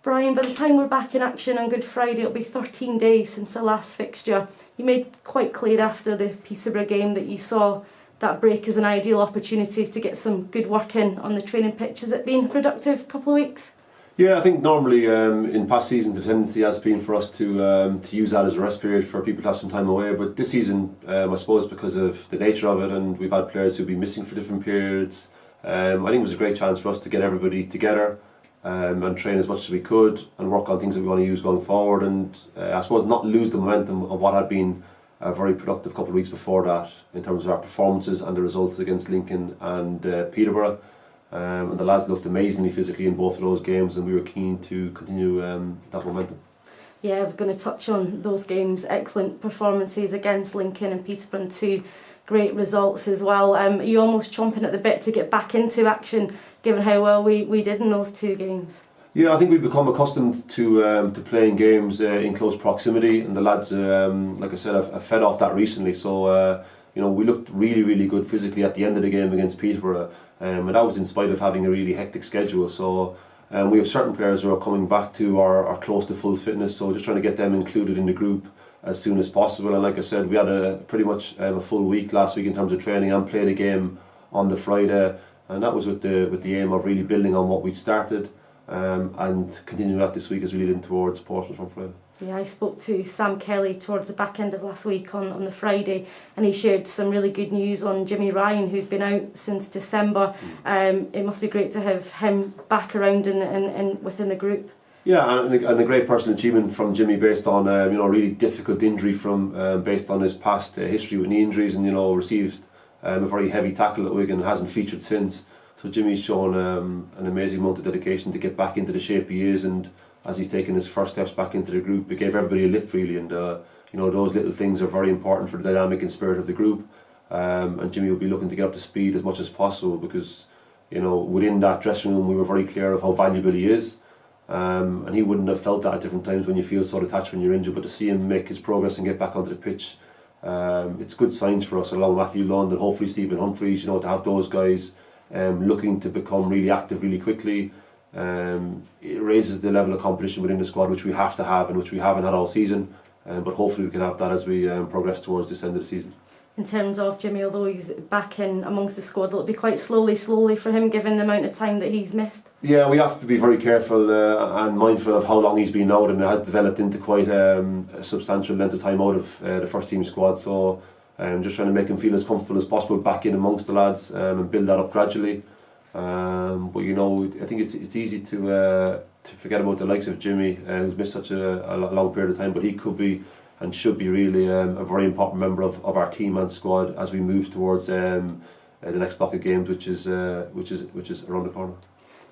Brian, by the time we're back in action on Good Friday, it'll be 13 days since the last fixture. You made quite clear after the Peterborough game that you saw that break as an ideal opportunity to get some good work in on the training pitch. Has it been a productive couple of weeks? Yeah, I think normally in past seasons the tendency has been for us to use that as a rest period for people to have some time away. But this season, I suppose because of the nature of it, and we've had players who've been missing for different periods, I think it was a great chance for us to get everybody together and train as much as we could and work on things that we want to use going forward, and I suppose not lose the momentum of what had been a very productive couple of weeks before that in terms of our performances and the results against Lincoln and Peterborough. And the lads looked amazingly physically in both of those games, and we were keen to continue that momentum. Yeah, we're going to touch on those games. Excellent performances against Lincoln and Peterborough, and 2 great results as well. Are you almost chomping at the bit to get back into action, given how well we did in those 2 games? Yeah, I think we've become accustomed to playing games in close proximity, and the lads, like I said, have fed off that recently. So we looked really, really good physically at the end of the game against Peterborough, and that was in spite of having a really hectic schedule. So we have certain players who are coming back to are close to full fitness, so just trying to get them included in the group as soon as possible. And like I said, we had pretty much a full week last week in terms of training, and played a game on the Friday, and that was with the aim of really building on what we'd started and continuing that this week as we lead in towards Portsmouth on Friday. Yeah, I spoke to Sam Kelly towards the back end of last week on the Friday, and he shared some really good news on Jimmy Ryan, who's been out since December. It must be great to have him back around and within the group. Yeah, and a great personal achievement from Jimmy based on a really difficult injury based on his past history with knee injuries, and received a very heavy tackle at Wigan and hasn't featured since. So Jimmy's shown an amazing amount of dedication to get back into the shape he is, and as he's taken his first steps back into the group, it gave everybody a lift really, and those little things are very important for the dynamic and spirit of the group. And Jimmy will be looking to get up to speed as much as possible, because within that dressing room we were very clear of how valuable he is. And he wouldn't have felt that at different times when you feel so detached when you're injured, but to see him make his progress and get back onto the pitch, it's good signs for us, along with Matthew Lund and hopefully Stephen Humphreys, to have those guys looking to become really active really quickly. It raises the level of competition within the squad, which we have to have and which we haven't had all season, but hopefully we can have that as we progress towards this end of the season. In terms of Jimmy, although he's back in amongst the squad, it'll be quite slowly for him, given the amount of time that he's missed. Yeah, we have to be very careful and mindful of how long he's been out, and it has developed into quite a substantial length of time out of the first team squad. So just trying to make him feel as comfortable as possible back in amongst the lads and build that up gradually. But I think it's easy to forget about the likes of Jimmy, who's missed such a long period of time, but he could be and should be really a very important member of our team and squad as we move towards the next block of games, which is around the corner.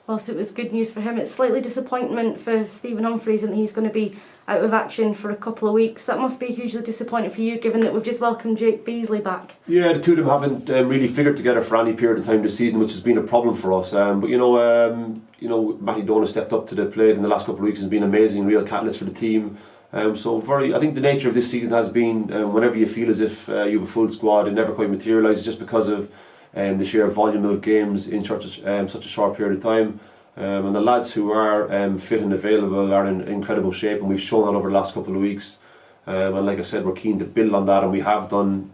Whilst it was good news for him, it's slightly disappointment for Stephen Humphreys, and he's going to be out of action for a couple of weeks. That must be hugely disappointing for you, given that we've just welcomed Jake Beasley back. Yeah, the two of them haven't really figured together for any period of time this season, which has been a problem for us. But Matty Donagh stepped up to the plate in the last couple of weeks and has been amazing, real catalyst for the team. I think the nature of this season has been whenever you feel as if you have a full squad, it never quite materialises just because of the sheer volume of games in such a short period of time. And the lads who are fit and available are in incredible shape, and we've shown that over the last couple of weeks. And like I said, we're keen to build on that, and we have done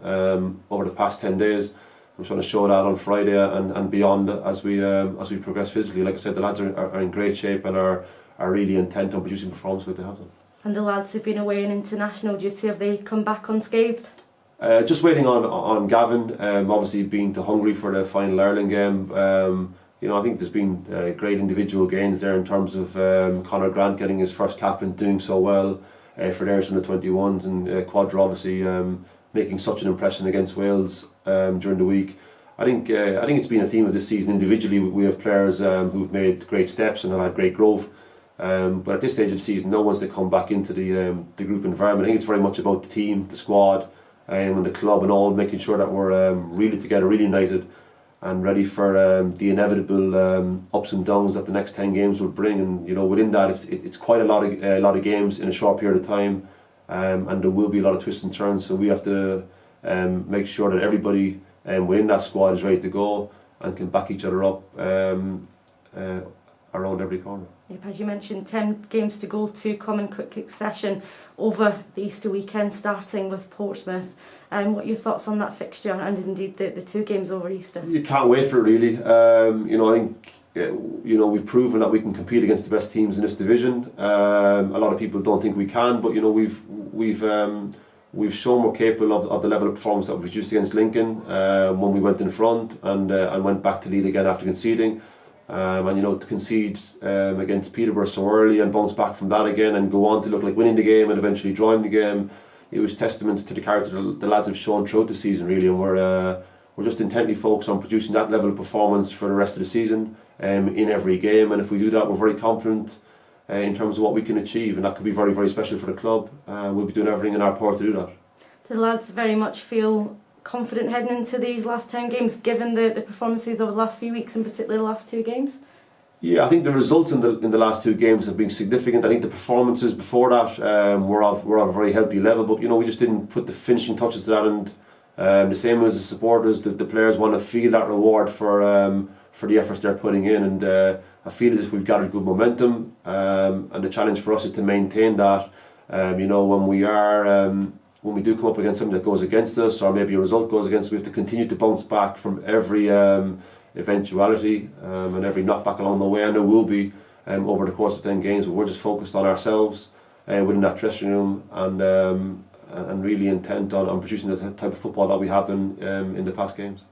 over the past 10 days. We're trying to show that on Friday and beyond as we progress physically. Like I said, the lads are in great shape and are really intent on producing performances like they have done. And the lads who've been away in international duty, have they come back unscathed? Just waiting on Gavin, obviously being to Hungary for the final Ireland game. I think there's been great individual gains there in terms of Conor Grant getting his first cap and doing so well for theirs from the 21s, and Quadra obviously making such an impression against Wales during the week. I think it's been a theme of this season. Individually, we have players who've made great steps and have had great growth. But at this stage of the season, no one's to come back into the group environment. I think it's very much about the team, the squad, and the club and all, making sure that we're really together, really united, and ready for the inevitable ups and downs that the next 10 games will bring. And within that, it's quite a lot of games in a short period of time, and there will be a lot of twists and turns. So we have to make sure that everybody within that squad is ready to go and can back each other up around every corner. Yep, as you mentioned, 10 games to go to come in quick succession over the Easter weekend, starting with Portsmouth. What are your thoughts on that fixture and indeed the 2 games over Easter? You can't wait for it, really. I think we've proven that we can compete against the best teams in this division. A lot of people don't think we can, but we've shown we're capable of the level of performance that we produced against Lincoln when we went in front and went back to lead again after conceding. To concede against Peterborough so early and bounce back from that again and go on to look like winning the game and eventually drawing the game, it was testament to the character the lads have shown throughout the season, really. And we're just intently focused on producing that level of performance for the rest of the season in every game. And if we do that, we're very confident in terms of what we can achieve, and that could be very, very special for the club. We'll be doing everything in our power to do that. Do the lads very much feel confident heading into these last 10 games, given the performances over the last few weeks, and particularly the last 2 games? Yeah, I think the results in the last 2 games have been significant. I think the performances before that were of a very healthy level, but we just didn't put the finishing touches to that. And the same as the supporters, the players want to feel that reward for the efforts they're putting in. And I feel as if we've gathered good momentum, and the challenge for us is to maintain that. When we do come up against something that goes against us, or maybe a result goes against us, we have to continue to bounce back from every eventuality and every knockback along the way. And there will be over the course of 10 games, but we're just focused on ourselves within that dressing room and really intent on producing the type of football that we have done in the past games.